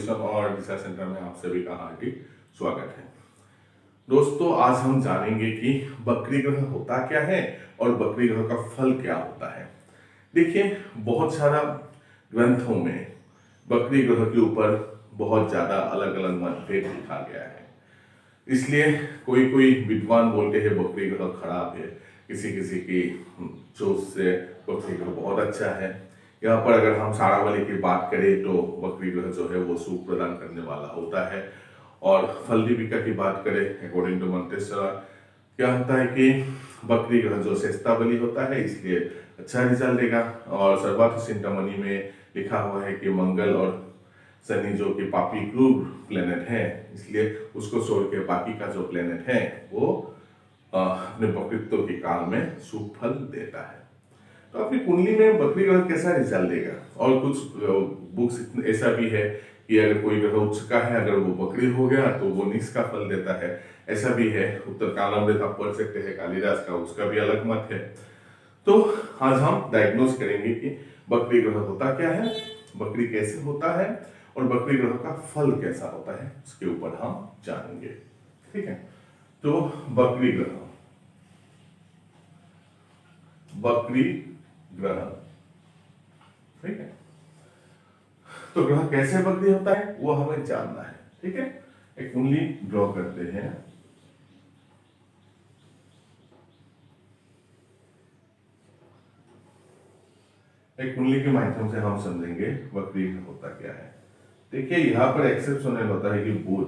Solution और दिशा centre में आप सभी का हार्दिक स्वागत है। दोस्तों, आज हम जानेंगे कि बकरी ग्रह होता क्या है और बकरी ग्रह का फल क्या होता है। देखिए, बहुत सारा ग्रंथों में बकरी ग्रह के ऊपर बहुत ज्यादा अलग अलग मतभेद लिखा गया है। इसलिए कोई कोई विद्वान बोलते हैं बकरी ग्रह खराब है, किसी किसी की सोच से बकरी ग्रह बहुत अच्छा है। यहाँ पर अगर हम सारावली की बात करें तो बकरी ग्रह जो है वो सुख प्रदान करने वाला होता है। और फल दीपिका की बात करें अकॉर्डिंग टू मंत्रेश्वर, क्या होता है कि बकरी ग्रह जो श्रेष्ठता बलि होता है इसलिए अच्छा रिजल्ट देगा। और सर्वार्थ चिंतामणि में लिखा हुआ है कि मंगल और शनि जो कि पापी क्रूर प्लेनेट है, इसलिए उसको छोड़ के बाकी का जो प्लेनेट है वो अपने वक्रित्व के काल में शुभ फल देता है। तो अपनी कुंडली में बकरी ग्रह कैसा रिजल्ट देगा। और कुछ बुक्स ऐसा भी है कि अगर कोई ग्रह उच्च का है, अगर वो बकरी हो गया तो वो नीच का फल देता है, ऐसा भी है। उत्तर कालामृत आप पढ़ सकते हैं कालिदास का, उसका भी अलग मत है। तो आज हम डायग्नोस करेंगे कि बकरी ग्रह होता क्या है, बकरी कैसे होता है और बकरी ग्रह का फल कैसा होता है, उसके ऊपर हम जानेंगे। ठीक है, तो बकरी ग्रह, बकरी ग्रह, ठीक है। तो ग्रह कैसे बकरी होता है वो हमें जानना है। ठीक है, एक कुंडली ड्रॉ करते हैं। एक कुंडली के माध्यम से हम समझेंगे बकरी ग्रह होता क्या है। देखिए, यहाँ पर एक्सेप्शनल होता है कि बुध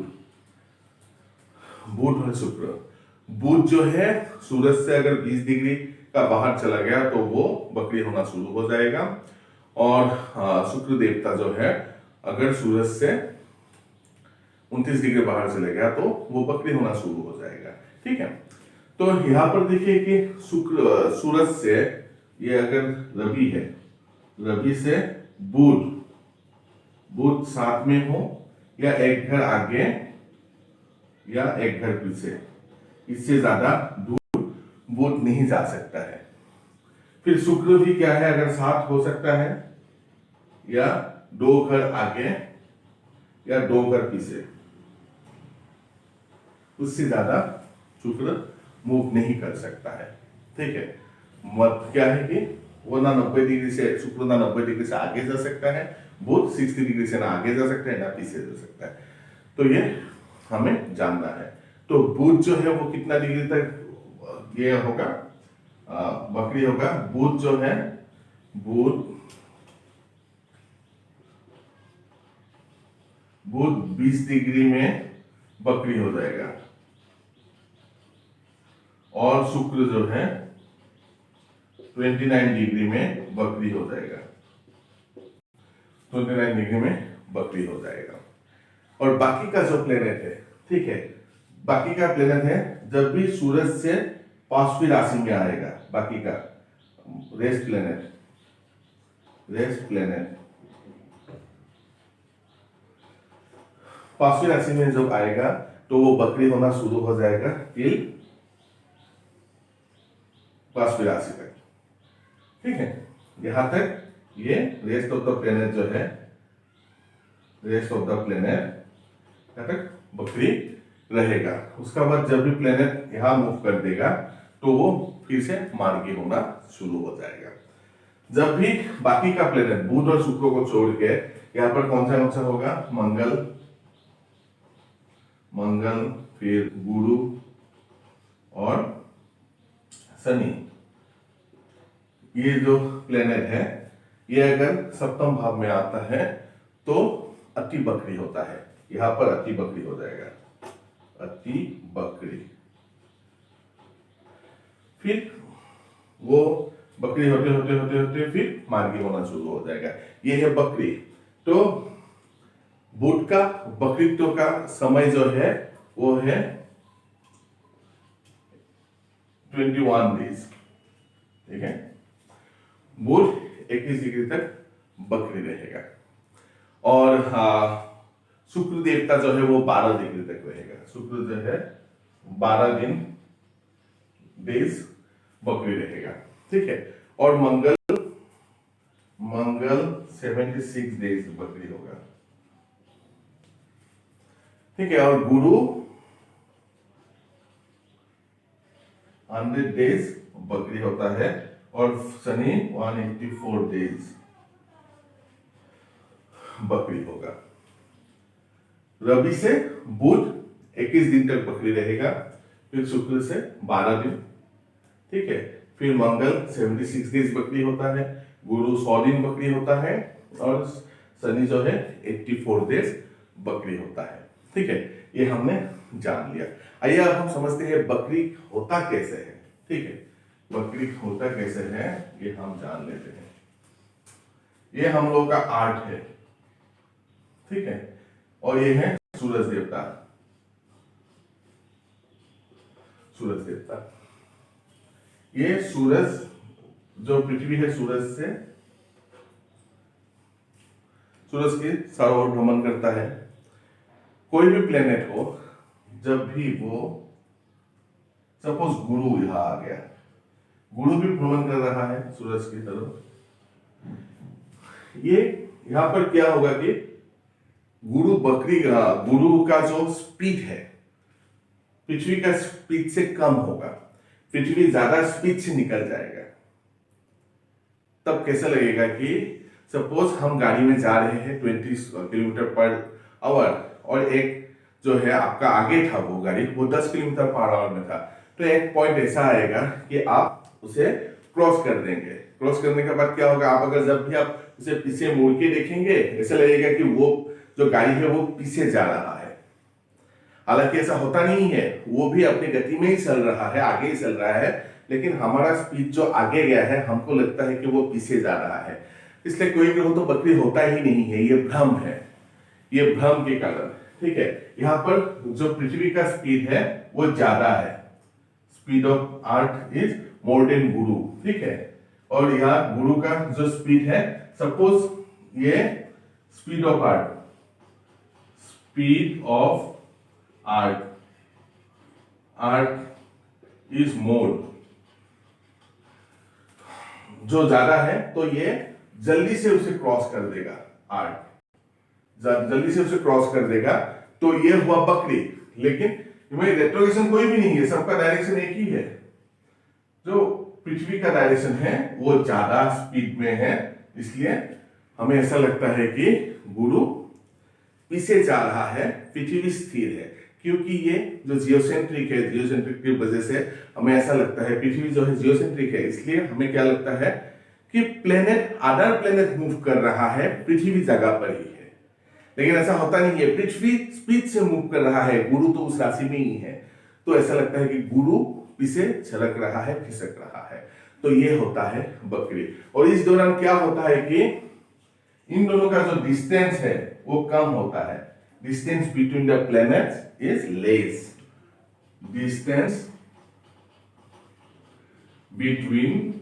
और शुक्र। बुध जो है सूरज से अगर 20 डिग्री का बाहर चला गया तो वो बकरी होना शुरू हो जाएगा। और शुक्र देवता जो है अगर सूरज से 29 डिग्री बाहर चले गया तो वो बकरी होना शुरू हो जाएगा। ठीक है, तो यहाँ पर देखिए कि शुक्र सूरज से, ये अगर रवि है, रवि से बुध साथ में हो या एक घर आगे या एक घर पीछे, इससे ज्यादा दूर बुध नहीं जा सकता है। फिर शुक्र भी क्या है, अगर साथ हो सकता है या 2 घर आगे या 2 घर पीछे, उससे ज्यादा शुक्र मूव नहीं कर सकता है। ठीक है, मत क्या है कि वो ना 90 डिग्री से, शुक्र ना 90 डिग्री से आगे जा सकता है, बुध 60 डिग्री से ना आगे जा सकता है ना पीछे जा सकता है। तो ये हमें जानना है। तो बुध जो है वो कितना डिग्री तक ये होगा, बकरी होगा। बुध जो है, बुध 20 डिग्री में बकरी हो जाएगा। और शुक्र जो है 29 डिग्री में बकरी हो जाएगा, 29 डिग्री में बकरी हो जाएगा। और बाकी का जो प्लेनेट है, ठीक है, बाकी का प्लेनेट है जब भी सूरज से 5वीं राशि में आएगा, बाकी का रेस्ट प्लेनेट 5वीं राशि में जब आएगा तो वो बकरी होना शुरू हो जाएगा टिल 5वीं राशि तक। ठीक है, यहां तक ये रेस्ट ऑफ द प्लेनेट जो है, रेस्ट ऑफ द प्लेनेट यहां तक बकरी रहेगा। उसका बाद जब भी प्लेनेट यहां मूव कर देगा तो वो फिर से मार्गी होना शुरू हो जाएगा। जब भी बाकी का प्लेनेट बुध और शुक्र को छोड़ के यहाँ पर कौन सा होगा, मंगल, फिर गुरु और शनि, ये जो प्लेनेट है ये अगर सप्तम भाव में आता है तो अति बकरी होता है। यहां पर अति बकरी हो जाएगा, अति बकरी। फिर वो बकरी होते फिर मार्गी होना शुरू हो जाएगा। ये है बकरी। तो बुध का बकरीत्व का समय जो है वो है 21 डेज। ठीक है, बुध 21 डिग्री तक बकरी रहेगा। और शुक्र देवता जो है वो 12 डिग्री तक रहेगा। शुक्र जो है 12 डेज बकरी रहेगा। ठीक है, और मंगल 76 डेज बकरी होगा। ठीक है, और गुरु 100 डेज बकरी होता है और शनि 184 डेज बकरी होगा। रवि से बुध 21 दिन तक बकरी रहेगा, फिर शुक्र से 12 दिन, ठीक है, फिर मंगल 76 डेज बकरी होता है, गुरु 100 दिन बकरी होता है और शनि जो है 84 डेज बकरी होता है। ठीक है, ये हमने जान लिया। आइए अब हम समझते हैं बकरी होता कैसे है। ठीक है, बकरी होता कैसे है ये हम जान लेते हैं। ये हम लोग का आर्ट है, ठीक है, और ये है सूरज देवता। सूरज देवता, ये सूरज जो पृथ्वी है सूरज के चारों ओर भ्रमण करता है। कोई भी प्लेनेट हो, जब भी वो सपोज गुरु यहां आ गया, गुरु भी भ्रमण कर रहा है सूरज की तरफ, ये यहां पर क्या होगा कि गुरु का जो स्पीड है पृथ्वी का स्पीड से कम होगा, पृथ्वी ज्यादा स्पीड से निकल जाएगा। तब कैसा लगेगा कि सपोज हम गाड़ी में जा रहे हैं 20 किलोमीटर पर आवर और एक जो है आपका आगे था वो गाड़ी, वो 10 किलोमीटर पर आवर में था, तो एक पॉइंट ऐसा आएगा कि आप उसे क्रॉस कर देंगे। क्रॉस करने के बाद क्या होगा, आप अगर जब भी आप उसे पीछे मुड़ के देखेंगे ऐसा लगेगा कि वो जो गाड़ी है वो पीछे जा रहा है। हालांकि ऐसा होता नहीं है, वो भी अपनी गति में ही चल रहा है, आगे ही चल रहा है, लेकिन हमारा स्पीड जो आगे गया है हमको लगता है कि वो पीछे जा रहा है। इसलिए कोई ग्रह तो बकरी होता ही नहीं है, ये भ्रम है, ये भ्रम के कारण। ठीक है, यहाँ पर जो पृथ्वी का स्पीड है वो ज्यादा है, speed of earth is more than गुरु। ठीक है, और यहाँ गुरु का जो स्पीड है, सपोज ये speed of earth, speed of earth is more, जो ज्यादा है तो ये जल्दी से उसे क्रॉस कर देगा, अर्थ जल्दी से उसे क्रॉस कर देगा, तो ये हुआ बकरी। लेकिन रेट्रोग्रेशन कोई भी नहीं है, सबका डायरेक्शन एक ही है। जो पृथ्वी का डायरेक्शन है वो ज्यादा स्पीड में है, इसलिए हमें ऐसा लगता है कि गुरु पीछे जा रहा है, पृथ्वी स्थिर है। क्योंकि ये जो जियोसेंट्रिक है, जियोसेंट्रिक की वजह से हमें ऐसा लगता है, पृथ्वी जो है जियोसेंट्रिक है, इसलिए हमें क्या लगता है कि प्लेनेट अदर प्लेनेट मूव कर रहा है, पृथ्वी जगह पर ही है। लेकिन ऐसा होता नहीं है, पृथ्वी स्पीड से मूव कर रहा है, गुरु तो उस राशि में ही है, तो ऐसा लगता है कि गुरु पीछे छलक रहा है, खिसक रहा है। तो ये होता है बकरी। और इस दौरान क्या होता है कि इन दोनों का जो डिस्टेंस है वो कम होता है, distance between the planets is less, distance between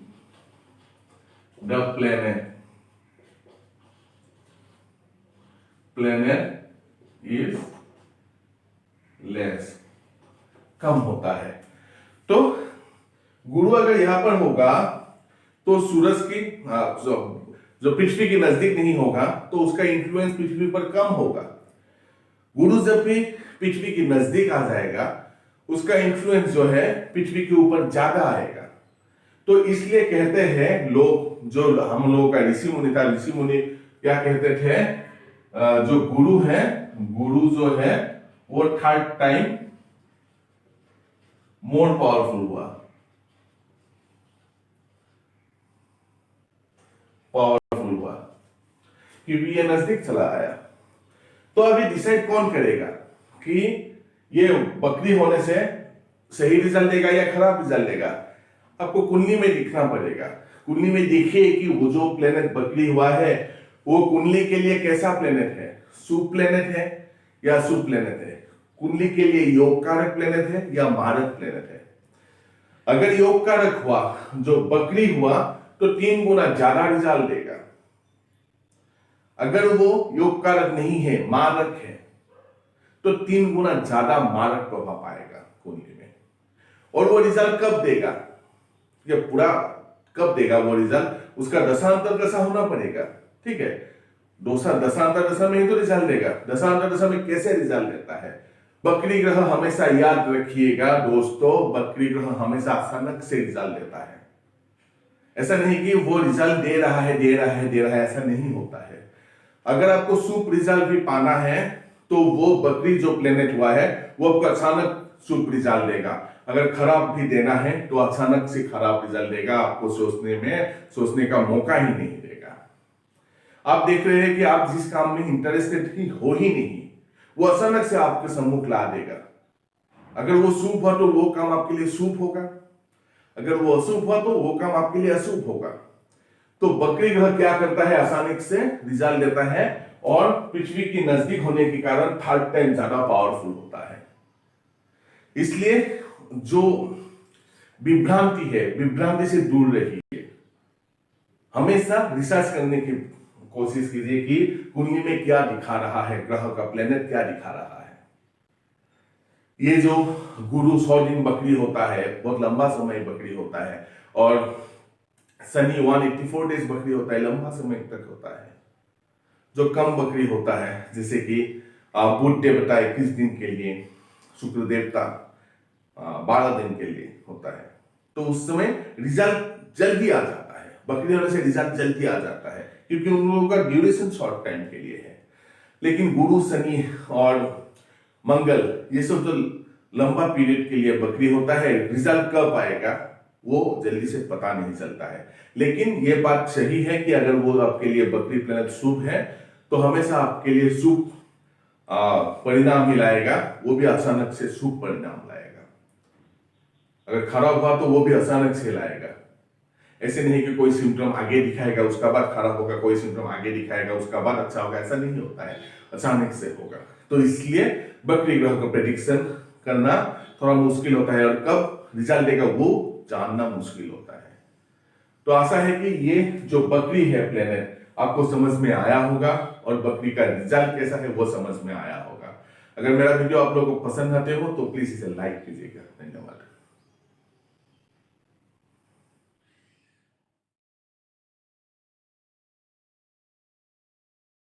the planet is less, कम होता है। तो गुरु अगर यहां पर होगा तो सूरज की जो पृथ्वी के नजदीक नहीं होगा तो उसका इंफ्लुएंस पृथ्वी पर कम होगा। गुरु जब भी पृथ्वी के नजदीक आ जाएगा उसका इंफ्लुएंस जो है पृथ्वी के ऊपर ज्यादा आएगा। तो इसलिए कहते हैं लोग, जो हम लोगों का ऋषि मुनि था, ऋषि मुनि क्या कहते थे, जो गुरु है, गुरु जो है वो 3rd टाइम मोर पावरफुल हुआ, क्योंकि ये नजदीक चला आया। तो अभी डिसाइड कौन करेगा कि ये बकरी होने से सही रिजल्ट देगा या खराब रिजल्ट देगा? आपको कुंडली में दिखना पड़ेगा। कुंडली में देखिए कि वो जो प्लेनेट बकरी हुआ है वो कुंडली के लिए कैसा प्लेनेट है, शुभ प्लेनेट है या अशुभ प्लेनेट है, कुंडली के लिए योग कारक प्लेनेट है या मारक प्लेनेट है। अगर योग कारक हुआ, जो बकरी हुआ, तो 3 गुना ज्यादा रिजल्ट देगा। अगर वो योग कारक नहीं है, मारक है, तो 3 गुना ज्यादा मारक प्रभाव आएगा कुंडली में। और वो रिजल्ट कब देगा, ये पूरा कब देगा वो रिजल्ट, उसका दशांतर दशा होना पड़ेगा। ठीक है, दशांतर दशा में ही तो रिजल्ट देगा। दशांतर दशा में कैसे रिजल्ट देता है? बकरी ग्रह हमेशा याद रखिएगा दोस्तों, बकरी ग्रह हमेशा अचानक से रिजल्ट देता है। ऐसा नहीं कि वो रिजल्ट दे रहा है, ऐसा नहीं होता है। अगर आपको शुभ रिजल्ट भी पाना है तो वो बकरी जो प्लेनेट हुआ है वो आपको अचानक शुभ रिजल्ट देगा। अगर खराब भी देना है तो अचानक से खराब रिजल्ट देगा, आपको सोचने का मौका ही नहीं देगा। आप देख रहे हैं कि आप जिस काम में इंटरेस्टेड ही हो ही नहीं, वो अचानक से आपके सम्मुख ला देगा। अगर वो शुभ हुआ तो वो काम आपके लिए शुभ होगा, अगर वो अशुभ हुआ तो वो काम आपके लिए अशुभ होगा। तो बकरी ग्रह क्या करता है? अचानक से रिजल्ट देता है और पृथ्वी के नजदीक होने के कारण 3rd टाइम ज्यादा पावरफुल होता है। इसलिए जो विभ्रांति है, विभ्रांति से दूर रहिए। हमेशा रिसर्च करने की कोशिश कीजिए कि कुंडली में क्या दिखा रहा है, ग्रह का प्लेनेट क्या दिखा रहा है। ये जो गुरु 100 दिन बकरी होता है, बहुत लंबा समय बकरी होता है, और शनि 184 डेज बकरी होता है, लंबा समय तक होता है। जो कम बकरी होता है, जैसे कि बुध देवता 21 दिन के लिए, शुक्र देवता 12 दिन के लिए होता है, तो उस समय रिजल्ट जल्दी आ जाता है। बकरी होने से रिजल्ट जल्दी आ जाता है क्योंकि उन लोगों का ड्यूरेशन शॉर्ट टाइम के लिए है। लेकिन गुरु, शनि और मंगल, ये सब जो लंबा पीरियड के लिए बकरी होता है, रिजल्ट कब आएगा वो जल्दी से पता नहीं चलता है। लेकिन ये बात सही है कि अगर वो आपके लिए बकरी प्लेनेट शुभ है तो हमेशा आपके लिए शुभ परिणाम ही लाएगा, वो भी अचानक से शुभ परिणाम लाएगा। अगर खराब हुआ तो वो भी अचानक से लाएगा। ऐसे नहीं कि कोई सिम्टम आगे दिखाएगा उसका बाद खराब होगा, कोई सिम्टम आगे दिखाएगा उसका बाद अच्छा होगा, ऐसा नहीं होता है, अचानक से होगा। तो इसलिए बकरी ग्रह का प्रेडिक्शन करना थोड़ा मुश्किल होता है और कब रिजल्ट देगा वो जानना मुश्किल होता है। तो आशा है कि ये जो बकरी है प्लेनेट आपको समझ में आया होगा और बकरी का रिजल्ट कैसा है वो समझ में आया होगा। अगर मेरा वीडियो आप लोगों को पसंद आते हो तो प्लीज इसे लाइक कीजिएगा। धन्यवाद।